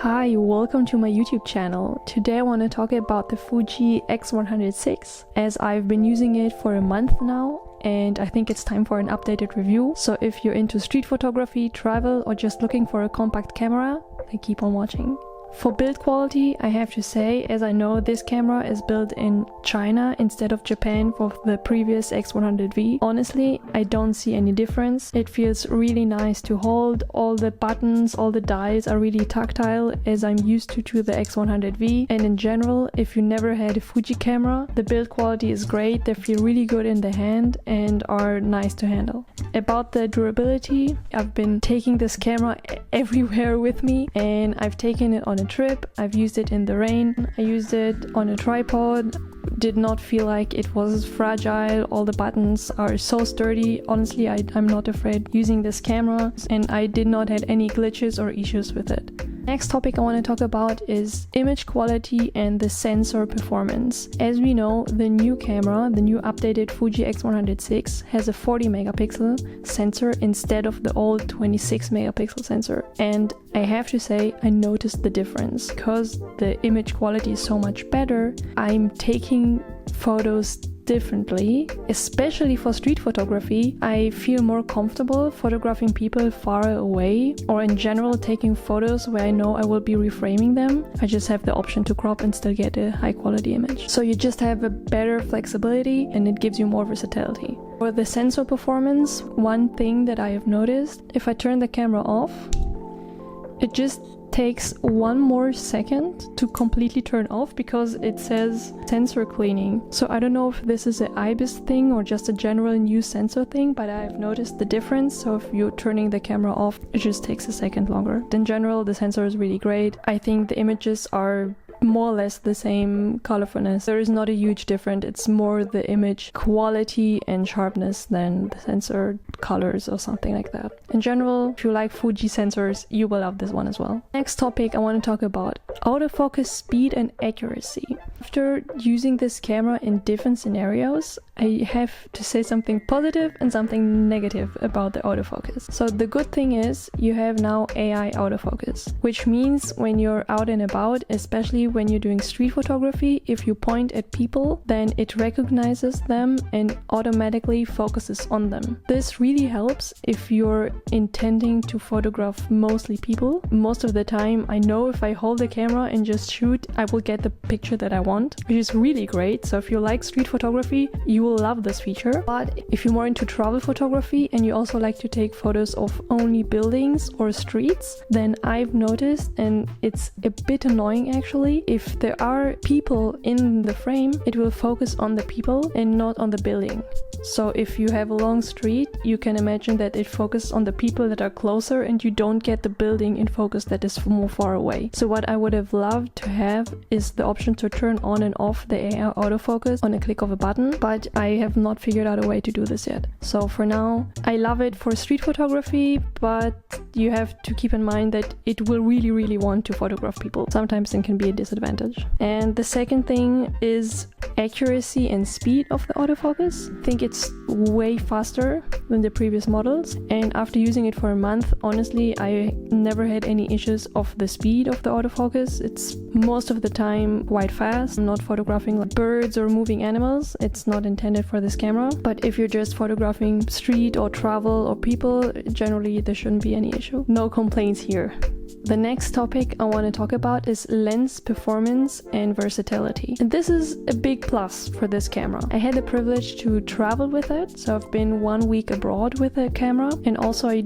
Hi, welcome to my YouTube channel. Today I want to talk about the Fuji X100VI, as I've been using it for a month now and I think it's time for an updated review. So if you're into street photography, travel, or just looking for a compact camera, then keep on watching. For build quality, I have to say, as I know this camera is built in China instead of Japan for the previous X100V. Honestly, I don't see any difference. It feels really nice to hold. All the buttons, all the dials are really tactile, as I'm used to the X100V. And in general, if you never had a Fuji camera, the build quality is great. They feel really good in the hand and are nice to handle. About the durability, I've been taking this camera everywhere with me, and I've taken it on a trip, I've used it in the rain, I used it on a tripod, did not feel like it was fragile. All the buttons are so sturdy. Honestly, I'm not afraid using this camera, and I did not have any glitches or issues with it. Next topic I want to talk about is image quality and the sensor performance. As we know, the new camera, the new updated Fuji X100VI, has a 40 megapixel sensor instead of the old 26 megapixel sensor. And I have to say, I noticed the difference because the image quality is so much better. I'm taking photos differently, especially for street photography. I feel more comfortable photographing people far away, or in general taking photos where I know I will be reframing them. I just have the option to crop and still get a high quality image. So you just have a better flexibility and it gives you more versatility. For the sensor performance, one thing that I have noticed, if I turn the camera off, it just takes one more second to completely turn off because it says sensor cleaning. So I don't know if this is an IBIS thing or just a general new sensor thing, but I've noticed the difference. So if you're turning the camera off, it just takes a second longer. In general, the sensor is really great. I think the images are more or less the same colorfulness. There is not a huge difference. It's more the image quality and sharpness than the sensor colors or something like that. In general, if you like Fuji sensors, you will love this one as well. Next topic I want to talk about: autofocus speed and accuracy. After using this camera in different scenarios, I have to say something positive and something negative about the autofocus. So the good thing is you have now AI autofocus, which means when you're out and about, especially when you're doing street photography, if you point at people, then it recognizes them and automatically focuses on them. This really helps if you're intending to photograph mostly people. Most of the time, I know if I hold the camera and just shoot, I will get the picture that I want, which is really great. So if you like street photography, you will love this feature. But if you're more into travel photography and you also like to take photos of only buildings or streets, then I've noticed, and it's a bit annoying actually, if there are people in the frame, it will focus on the people and not on the building. So if you have a long street, you can imagine that it focuses on the people that are closer and you don't get the building in focus that is more far away. So what I would have loved to have is the option to turn on and off the AI autofocus on a click of a button, but I have not figured out a way to do this yet. So for now, I love it for street photography, but you have to keep in mind that it will really want to photograph people. Sometimes it can be a disadvantage. And the second thing is accuracy and speed of the autofocus. I think it's way faster than the previous models, and after using it for a month, honestly, I never had any issues of the speed of the autofocus. It's most of the time quite fast. I'm not photographing like birds or moving animals. It's not intended for this camera, but if you're just photographing street or travel or people, generally there shouldn't be any issue. No complaints here. The next topic I want to talk about is lens performance and versatility. And this is a big plus for this camera. I had the privilege to travel with it, so I've been 1 week abroad with the camera, and also I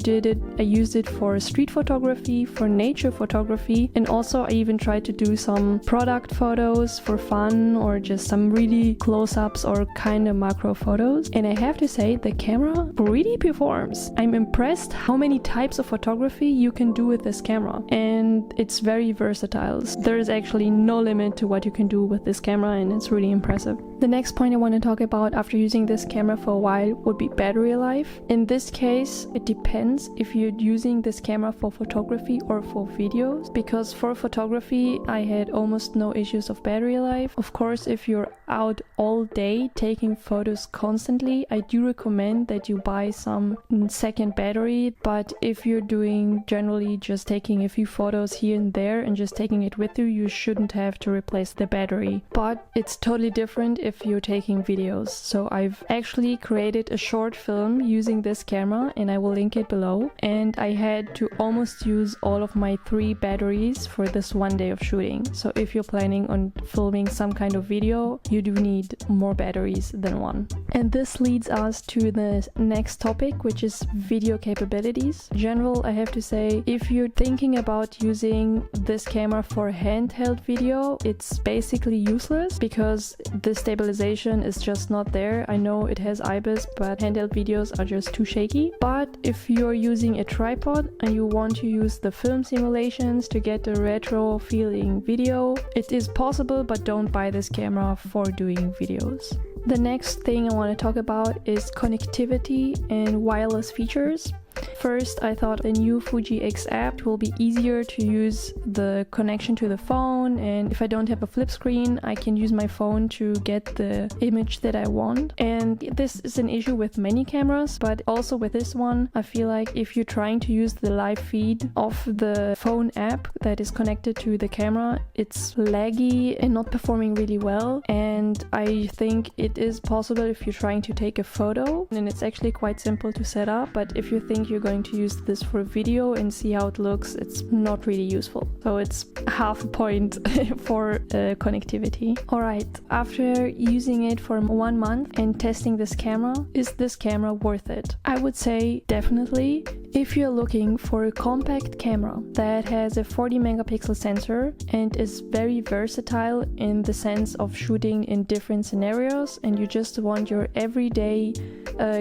used it for street photography, for nature photography, and also I even tried to do some product photos for fun or just some really close-ups or kind of macro photos. And I have to say, the camera really performs. I'm impressed how many types of photography you can do with this camera. And it's very versatile. There is actually no limit to what you can do with this camera, and it's really impressive. The next point I want to talk about after using this camera for a while would be battery life. In this case, it depends if you're using this camera for photography or for videos, because for photography I had almost no issues of battery life. Of course, if you're out all day taking photos constantly, I do recommend that you buy some second battery, but if you're doing generally just taking a few few photos here and there and just taking it with you, you shouldn't have to replace the battery. But it's totally different if you're taking videos. So I've actually created a short film using this camera, and I will link it below. And I had to almost use all of my 3 batteries for this one day of shooting. So if you're planning on filming some kind of video, you do need more batteries than one. And this leads us to the next topic, which is video capabilities. In general, I have to say, if you're thinking about using this camera for handheld video, it's basically useless because the stabilization is just not there. I know it has IBIS, but handheld videos are just too shaky. But if you're using a tripod and you want to use the film simulations to get a retro feeling video, it is possible, but don't buy this camera for doing videos. The next thing I want to talk about is connectivity and wireless features. First, I thought the new Fuji X app will be easier to use the connection to the phone, and if I don't have a flip screen, I can use my phone to get the image that I want. And this is an issue with many cameras, but also with this one, I feel like if you're trying to use the live feed of the phone app that is connected to the camera, it's laggy and not performing really well. And I think it is possible if you're trying to take a photo, and it's actually quite simple to set up, but if you think you're going to use this for video and see how it looks, it's not really useful. So it's half a point for connectivity. Alright, after using it for 1 month and testing this camera, is this camera worth it? I would say definitely. If you're looking for a compact camera that has a 40 megapixel sensor and is very versatile in the sense of shooting in different scenarios, and you just want your everyday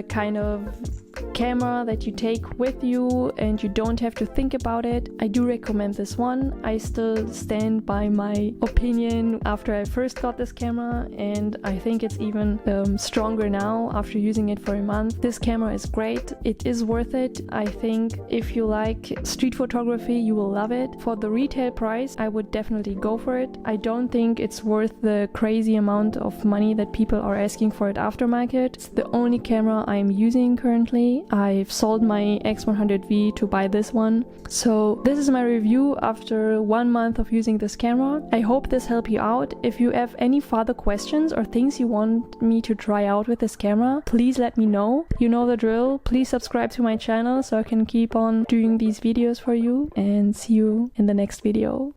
kind of camera that you take with you and you don't have to think about it, I do recommend this one. I still stand by my opinion after I first got this camera, and I think it's even stronger now after using it for a month. This camera is great. It is worth it. I think if you like street photography, you will love it. For the retail price, I would definitely go for it. I don't think it's worth the crazy amount of money that people are asking for it aftermarket. It's the only camera I'm using currently. I've sold my X100V to buy this one. So this is my review after 1 month of using this camera. I hope this helped you out. If you have any further questions or things you want me to try out with this camera, please let me know. You know the drill. Please subscribe to my channel so I can keep on doing these videos for you, and see you in the next video.